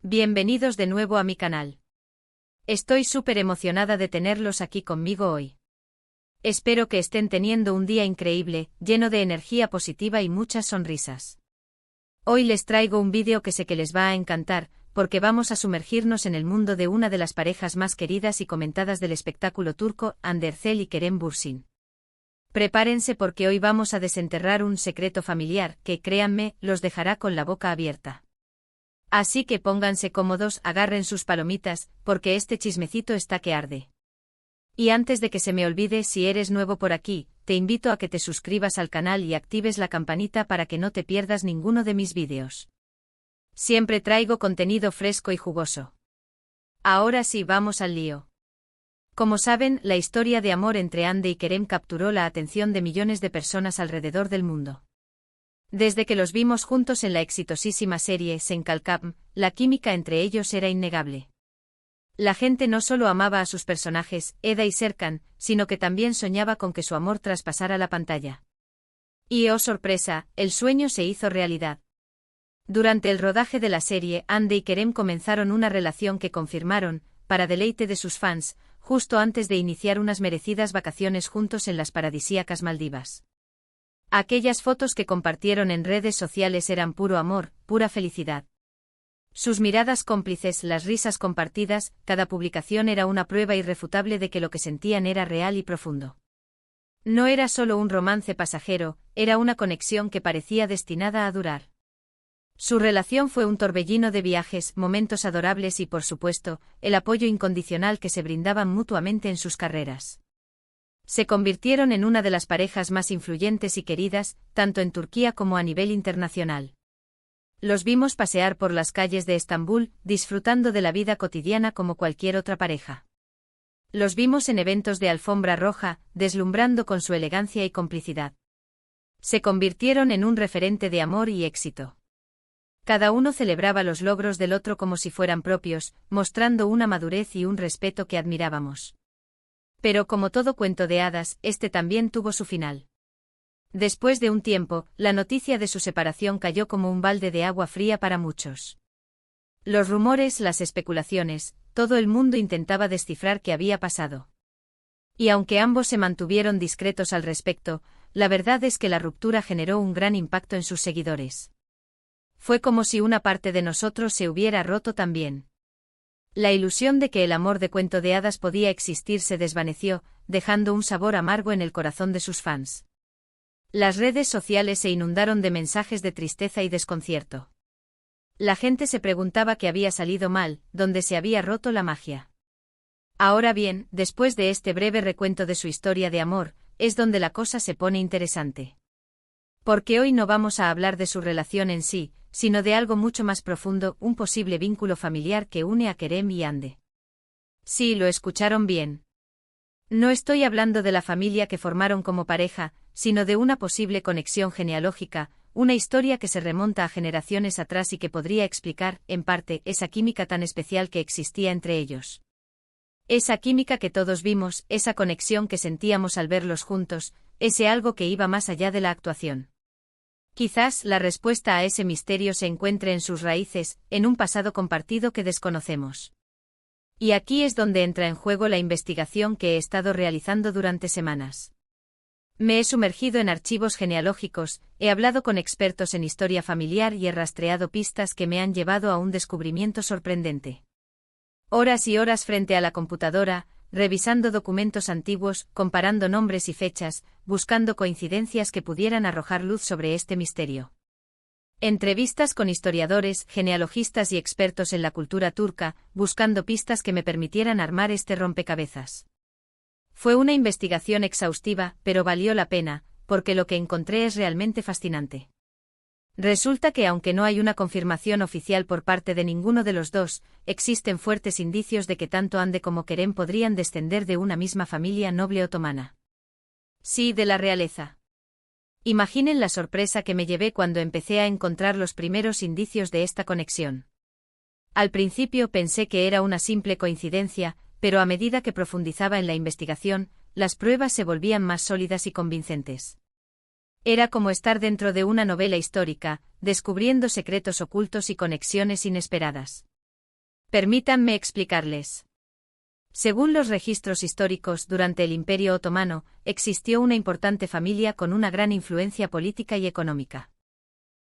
Bienvenidos de nuevo a mi canal. Estoy súper emocionada de tenerlos aquí conmigo hoy. Espero que estén teniendo un día increíble, lleno de energía positiva y muchas sonrisas. Hoy les traigo un vídeo que sé que les va a encantar, porque vamos a sumergirnos en el mundo de una de las parejas más queridas y comentadas del espectáculo turco, Hande Erçel y Kerem Bürsin. Prepárense porque hoy vamos a desenterrar un secreto familiar que, créanme, los dejará con la boca abierta. Así que pónganse cómodos, agarren sus palomitas, porque este chismecito está que arde. Y antes de que se me olvide, si eres nuevo por aquí, te invito a que te suscribas al canal y actives la campanita para que no te pierdas ninguno de mis vídeos. Siempre traigo contenido fresco y jugoso. Ahora sí, vamos al lío. Como saben, la historia de amor entre Hande y Kerem capturó la atención de millones de personas alrededor del mundo. Desde que los vimos juntos en la exitosísima serie Sen Kalkam, la química entre ellos era innegable. La gente no solo amaba a sus personajes, Eda y Serkan, sino que también soñaba con que su amor traspasara la pantalla. Y oh sorpresa, el sueño se hizo realidad. Durante el rodaje de la serie, Hande y Kerem comenzaron una relación que confirmaron, para deleite de sus fans, justo antes de iniciar unas merecidas vacaciones juntos en las paradisíacas Maldivas. Aquellas fotos que compartieron en redes sociales eran puro amor, pura felicidad. Sus miradas cómplices, las risas compartidas, cada publicación era una prueba irrefutable de que lo que sentían era real y profundo. No era solo un romance pasajero, era una conexión que parecía destinada a durar. Su relación fue un torbellino de viajes, momentos adorables y, por supuesto, el apoyo incondicional que se brindaban mutuamente en sus carreras. Se convirtieron en una de las parejas más influyentes y queridas, tanto en Turquía como a nivel internacional. Los vimos pasear por las calles de Estambul, disfrutando de la vida cotidiana como cualquier otra pareja. Los vimos en eventos de alfombra roja, deslumbrando con su elegancia y complicidad. Se convirtieron en un referente de amor y éxito. Cada uno celebraba los logros del otro como si fueran propios, mostrando una madurez y un respeto que admirábamos. Pero como todo cuento de hadas, este también tuvo su final. Después de un tiempo, la noticia de su separación cayó como un balde de agua fría para muchos. Los rumores, las especulaciones, todo el mundo intentaba descifrar qué había pasado. Y aunque ambos se mantuvieron discretos al respecto, la verdad es que la ruptura generó un gran impacto en sus seguidores. Fue como si una parte de nosotros se hubiera roto también. La ilusión de que el amor de cuento de hadas podía existir se desvaneció, dejando un sabor amargo en el corazón de sus fans. Las redes sociales se inundaron de mensajes de tristeza y desconcierto. La gente se preguntaba qué había salido mal, dónde se había roto la magia. Ahora bien, después de este breve recuento de su historia de amor, es donde la cosa se pone interesante. Porque hoy no vamos a hablar de su relación en sí, sino de algo mucho más profundo, un posible vínculo familiar que une a Kerem y Hande. Sí, lo escucharon bien. No estoy hablando de la familia que formaron como pareja, sino de una posible conexión genealógica, una historia que se remonta a generaciones atrás y que podría explicar, en parte, esa química tan especial que existía entre ellos. Esa química que todos vimos, esa conexión que sentíamos al verlos juntos, ese algo que iba más allá de la actuación. Quizás la respuesta a ese misterio se encuentre en sus raíces, en un pasado compartido que desconocemos. Y aquí es donde entra en juego la investigación que he estado realizando durante semanas. Me he sumergido en archivos genealógicos, he hablado con expertos en historia familiar y he rastreado pistas que me han llevado a un descubrimiento sorprendente. Horas y horas frente a la computadora, revisando documentos antiguos, comparando nombres y fechas, buscando coincidencias que pudieran arrojar luz sobre este misterio. Entrevistas con historiadores, genealogistas y expertos en la cultura turca, buscando pistas que me permitieran armar este rompecabezas. Fue una investigación exhaustiva, pero valió la pena, porque lo que encontré es realmente fascinante. Resulta que aunque no hay una confirmación oficial por parte de ninguno de los dos, existen fuertes indicios de que tanto Hande como Kerem podrían descender de una misma familia noble otomana. Sí, de la realeza. Imaginen la sorpresa que me llevé cuando empecé a encontrar los primeros indicios de esta conexión. Al principio pensé que era una simple coincidencia, pero a medida que profundizaba en la investigación, las pruebas se volvían más sólidas y convincentes. Era como estar dentro de una novela histórica, descubriendo secretos ocultos y conexiones inesperadas. Permítanme explicarles. Según los registros históricos, durante el Imperio Otomano, existió una importante familia con una gran influencia política y económica.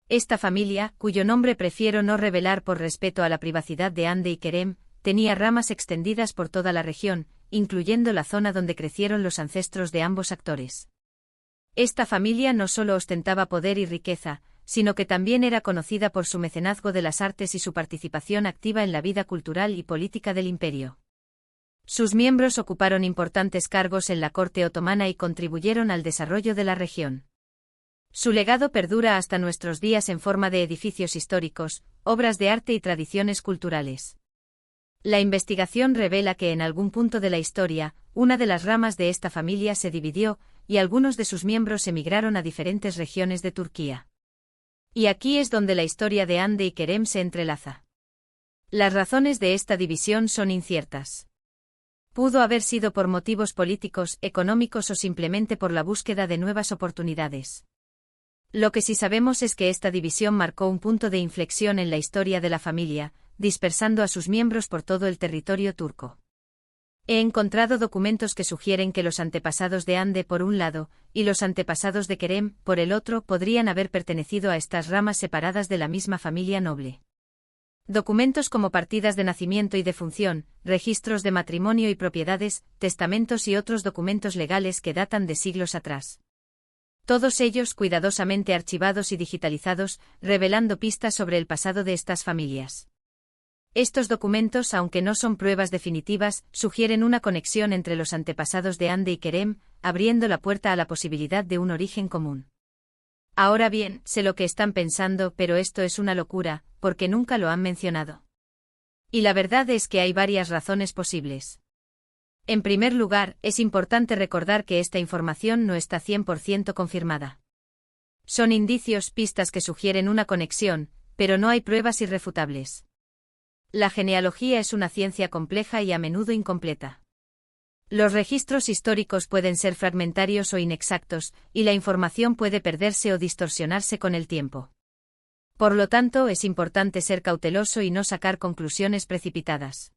Esta familia, cuyo nombre prefiero no revelar por respeto a la privacidad de Hande y Kerem, tenía ramas extendidas por toda la región, incluyendo la zona donde crecieron los ancestros de ambos actores. Esta familia no solo ostentaba poder y riqueza, sino que también era conocida por su mecenazgo de las artes y su participación activa en la vida cultural y política del imperio. Sus miembros ocuparon importantes cargos en la corte otomana y contribuyeron al desarrollo de la región. Su legado perdura hasta nuestros días en forma de edificios históricos, obras de arte y tradiciones culturales. La investigación revela que en algún punto de la historia, una de las ramas de esta familia se dividió, y algunos de sus miembros emigraron a diferentes regiones de Turquía. Y aquí es donde la historia de Hande y Kerem se entrelaza. Las razones de esta división son inciertas. Pudo haber sido por motivos políticos, económicos o simplemente por la búsqueda de nuevas oportunidades. Lo que sí sabemos es que esta división marcó un punto de inflexión en la historia de la familia, dispersando a sus miembros por todo el territorio turco. He encontrado documentos que sugieren que los antepasados de Hande por un lado, y los antepasados de Kerem, por el otro, podrían haber pertenecido a estas ramas separadas de la misma familia noble. Documentos como partidas de nacimiento y defunción, registros de matrimonio y propiedades, testamentos y otros documentos legales que datan de siglos atrás. Todos ellos cuidadosamente archivados y digitalizados, revelando pistas sobre el pasado de estas familias. Estos documentos, aunque no son pruebas definitivas, sugieren una conexión entre los antepasados de Hande y Kerem, abriendo la puerta a la posibilidad de un origen común. Ahora bien, sé lo que están pensando, pero esto es una locura, porque nunca lo han mencionado. Y la verdad es que hay varias razones posibles. En primer lugar, es importante recordar que esta información no está 100% confirmada. Son indicios, pistas que sugieren una conexión, pero no hay pruebas irrefutables. La genealogía es una ciencia compleja y a menudo incompleta. Los registros históricos pueden ser fragmentarios o inexactos, y la información puede perderse o distorsionarse con el tiempo. Por lo tanto, es importante ser cauteloso y no sacar conclusiones precipitadas.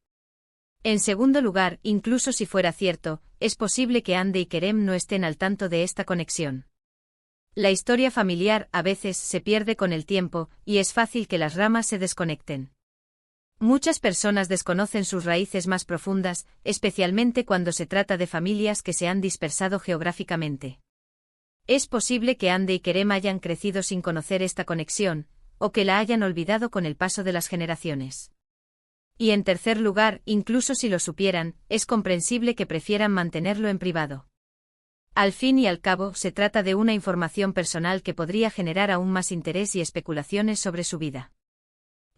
En segundo lugar, incluso si fuera cierto, es posible que Hande y Kerem no estén al tanto de esta conexión. La historia familiar a veces se pierde con el tiempo, y es fácil que las ramas se desconecten. Muchas personas desconocen sus raíces más profundas, especialmente cuando se trata de familias que se han dispersado geográficamente. Es posible que Hande y Kerem hayan crecido sin conocer esta conexión, o que la hayan olvidado con el paso de las generaciones. Y en tercer lugar, incluso si lo supieran, es comprensible que prefieran mantenerlo en privado. Al fin y al cabo, se trata de una información personal que podría generar aún más interés y especulaciones sobre su vida.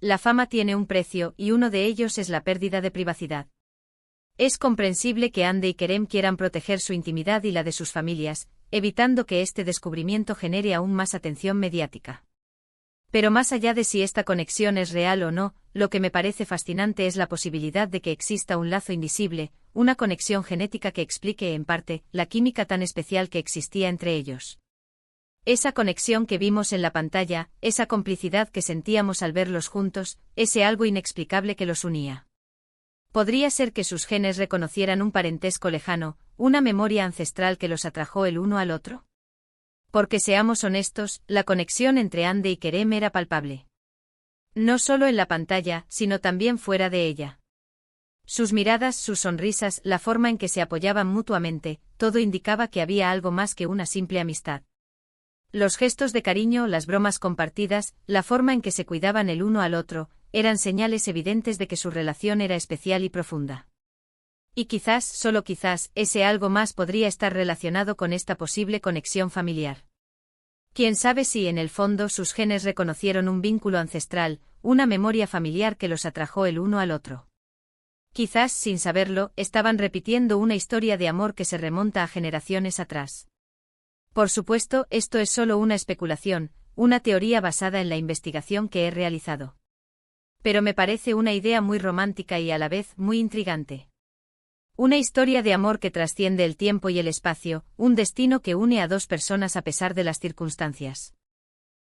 La fama tiene un precio, y uno de ellos es la pérdida de privacidad. Es comprensible que Hande y Kerem quieran proteger su intimidad y la de sus familias, evitando que este descubrimiento genere aún más atención mediática. Pero más allá de si esta conexión es real o no, lo que me parece fascinante es la posibilidad de que exista un lazo invisible, una conexión genética que explique en parte la química tan especial que existía entre ellos. Esa conexión que vimos en la pantalla, esa complicidad que sentíamos al verlos juntos, ese algo inexplicable que los unía. Podría ser que sus genes reconocieran un parentesco lejano, una memoria ancestral que los atrajo el uno al otro. Porque seamos honestos, la conexión entre Hande y Kerem era palpable. No solo en la pantalla, sino también fuera de ella. Sus miradas, sus sonrisas, la forma en que se apoyaban mutuamente, todo indicaba que había algo más que una simple amistad. Los gestos de cariño, las bromas compartidas, la forma en que se cuidaban el uno al otro, eran señales evidentes de que su relación era especial y profunda. Y quizás, solo quizás, ese algo más podría estar relacionado con esta posible conexión familiar. Quién sabe si en el fondo sus genes reconocieron un vínculo ancestral, una memoria familiar que los atrajo el uno al otro. Quizás, sin saberlo, estaban repitiendo una historia de amor que se remonta a generaciones atrás. Por supuesto, esto es solo una especulación, una teoría basada en la investigación que he realizado. Pero me parece una idea muy romántica y a la vez muy intrigante. Una historia de amor que trasciende el tiempo y el espacio, un destino que une a dos personas a pesar de las circunstancias.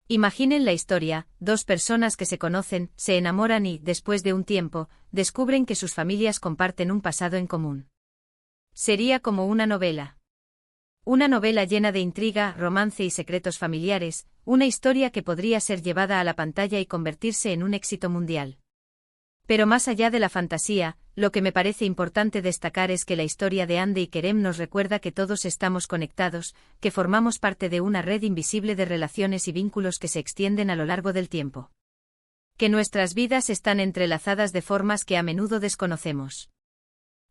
Imaginen la historia: dos personas que se conocen, se enamoran y, después de un tiempo, descubren que sus familias comparten un pasado en común. Sería como una novela. Una novela llena de intriga, romance y secretos familiares, una historia que podría ser llevada a la pantalla y convertirse en un éxito mundial. Pero más allá de la fantasía, lo que me parece importante destacar es que la historia de Ande y Kerem nos recuerda que todos estamos conectados, que formamos parte de una red invisible de relaciones y vínculos que se extienden a lo largo del tiempo. Que nuestras vidas están entrelazadas de formas que a menudo desconocemos.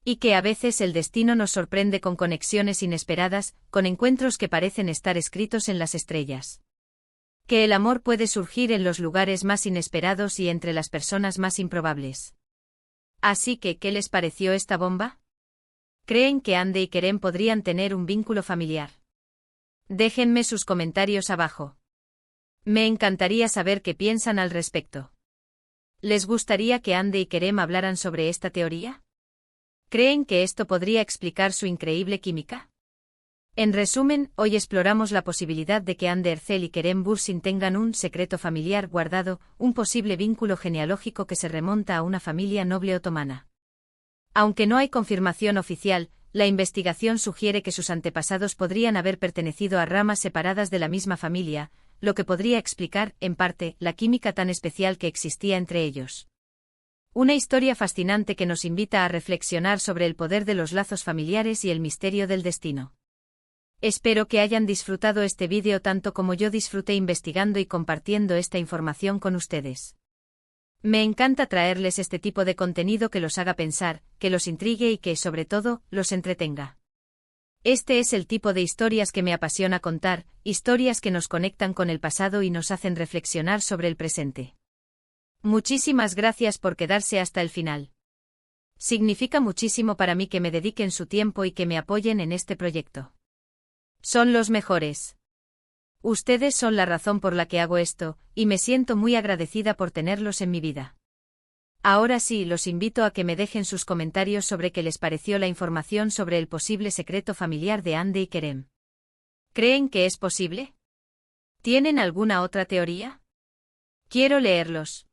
Y que a veces el destino nos sorprende con conexiones inesperadas, con encuentros que parecen estar escritos en las estrellas. Que el amor puede surgir en los lugares más inesperados y entre las personas más improbables. Así que, ¿qué les pareció esta bomba? ¿Creen que Ande y Kerem podrían tener un vínculo familiar? Déjenme sus comentarios abajo. Me encantaría saber qué piensan al respecto. ¿Les gustaría que Ande y Kerem hablaran sobre esta teoría? ¿Creen que esto podría explicar su increíble química? En resumen, hoy exploramos la posibilidad de que Ande Erçel y Kerem Bürsin tengan un secreto familiar guardado, un posible vínculo genealógico que se remonta a una familia noble otomana. Aunque no hay confirmación oficial, la investigación sugiere que sus antepasados podrían haber pertenecido a ramas separadas de la misma familia, lo que podría explicar, en parte, la química tan especial que existía entre ellos. Una historia fascinante que nos invita a reflexionar sobre el poder de los lazos familiares y el misterio del destino. Espero que hayan disfrutado este vídeo tanto como yo disfruté investigando y compartiendo esta información con ustedes. Me encanta traerles este tipo de contenido que los haga pensar, que los intrigue y que, sobre todo, los entretenga. Este es el tipo de historias que me apasiona contar, historias que nos conectan con el pasado y nos hacen reflexionar sobre el presente. Muchísimas gracias por quedarse hasta el final. Significa muchísimo para mí que me dediquen su tiempo y que me apoyen en este proyecto. Son los mejores. Ustedes son la razón por la que hago esto, y me siento muy agradecida por tenerlos en mi vida. Ahora sí, los invito a que me dejen sus comentarios sobre qué les pareció la información sobre el posible secreto familiar de Ande y Kerem. ¿Creen que es posible? ¿Tienen alguna otra teoría? Quiero leerlos.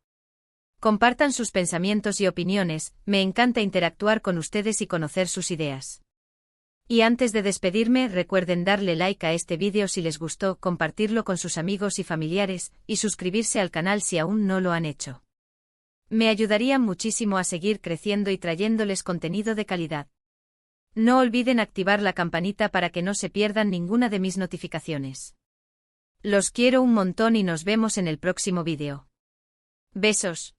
Compartan sus pensamientos y opiniones, me encanta interactuar con ustedes y conocer sus ideas. Y antes de despedirme, recuerden darle like a este vídeo si les gustó, compartirlo con sus amigos y familiares, y suscribirse al canal si aún no lo han hecho. Me ayudarían muchísimo a seguir creciendo y trayéndoles contenido de calidad. No olviden activar la campanita para que no se pierdan ninguna de mis notificaciones. Los quiero un montón y nos vemos en el próximo vídeo. Besos.